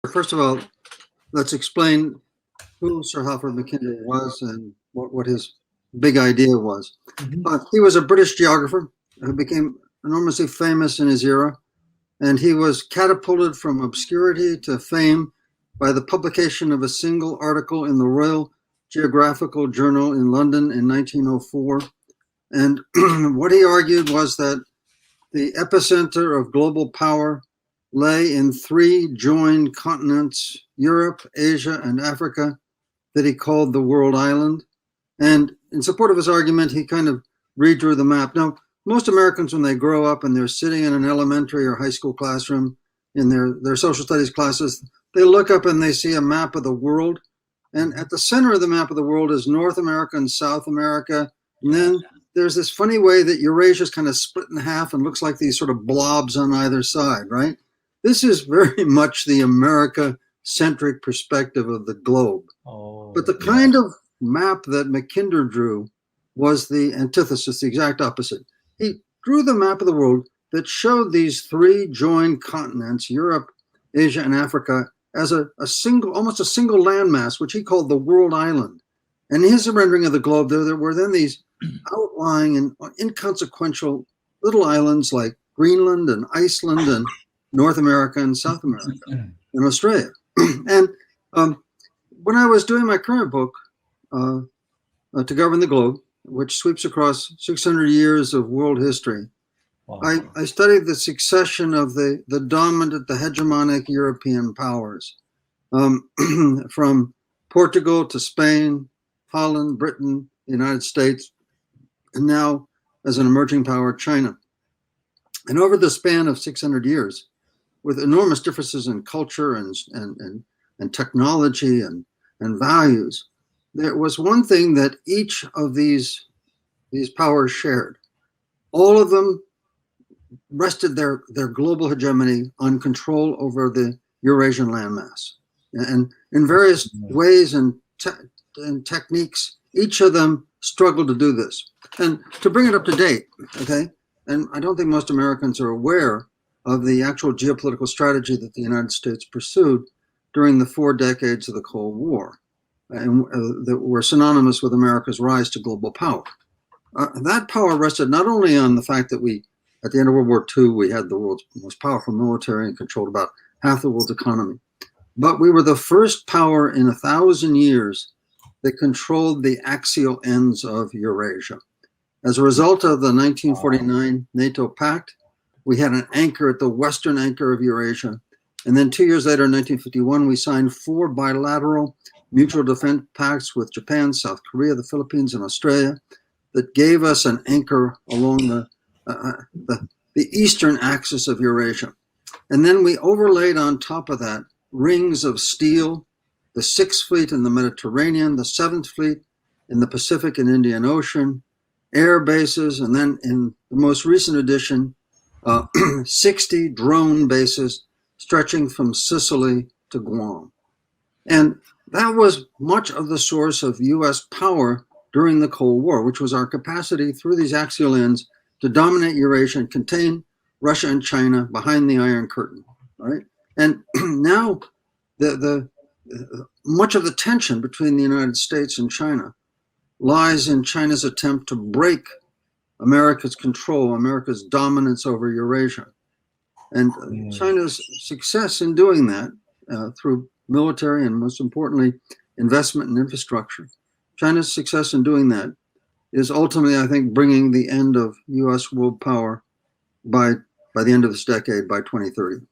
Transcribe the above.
First of all, let's explain who Sir Halford Mackinder was and what his big idea was. He was a British geographer who became enormously famous in his era, and he was catapulted from obscurity to fame by the publication of a single article in the Royal Geographical Journal in London in 1904. And what he argued was that the epicenter of global power lay in three joined continents, Europe, Asia, and Africa, that he called the world island. And in support of his argument, he kind of redrew the map. Now, most Americans, when they grow up and they're sitting in an elementary or high school classroom in their social studies classes, they look up and they see a map of the world. And at the center of the map of the world is North America and South America. And then there's this funny way that Eurasia is kind of split in half and looks like these sort of blobs on either side, right? This is very much the America-centric perspective of the globe. But the kind of map that Mackinder drew was the antithesis, the exact opposite. He drew the map of the world that showed these three joined continents, Europe, Asia, and Africa, as a single, almost a single landmass, which he called the world island. And in his rendering of the globe, there were then these outlying and inconsequential little islands like Greenland and Iceland and North America and South America and Australia. And when I was doing my current book, To Govern the Globe, which sweeps across 600 years of world history, I studied the succession of the dominant, the hegemonic European powers, from Portugal to Spain, Holland, Britain, the United States, and now as an emerging power, China. And over the span of 600 years, with enormous differences in culture and technology and values, there was one thing that each of these powers shared. All of them rested their global hegemony on control over the Eurasian landmass. And in various ways and techniques, each of them struggled to do this. And to bring it up to date, okay, and I don't think most Americans are aware of the actual geopolitical strategy that the United States pursued during the 4 decades of the Cold War, and that were synonymous with America's rise to global power. That power rested not only on the fact that at the end of World War II, we had the world's most powerful military and controlled about half the world's economy, but we were the first power in 1,000 years that controlled the axial ends of Eurasia. As a result of the 1949 NATO pact, we had an anchor at the western anchor of Eurasia. And then 2 years later, in 1951, we signed 4 bilateral mutual defense pacts with Japan, South Korea, the Philippines, and Australia that gave us an anchor along the eastern axis of Eurasia. And then we overlaid on top of that rings of steel, the 6th Fleet in the Mediterranean, the 7th Fleet in the Pacific and Indian Ocean, air bases, and then in the most recent edition, 60 drone bases stretching from Sicily to Guam. And that was much of the source of US power during the Cold War, which was our capacity through these axial ends to dominate Eurasia and contain Russia and China behind the Iron Curtain, right? And now much of the tension between the United States and China lies in China's attempt to break America's control, America's dominance over Eurasia. And China's success in doing that through military and, most importantly, investment in infrastructure, China's success in doing that is ultimately, I think, bringing the end of US world power by the end of this decade, by 2030.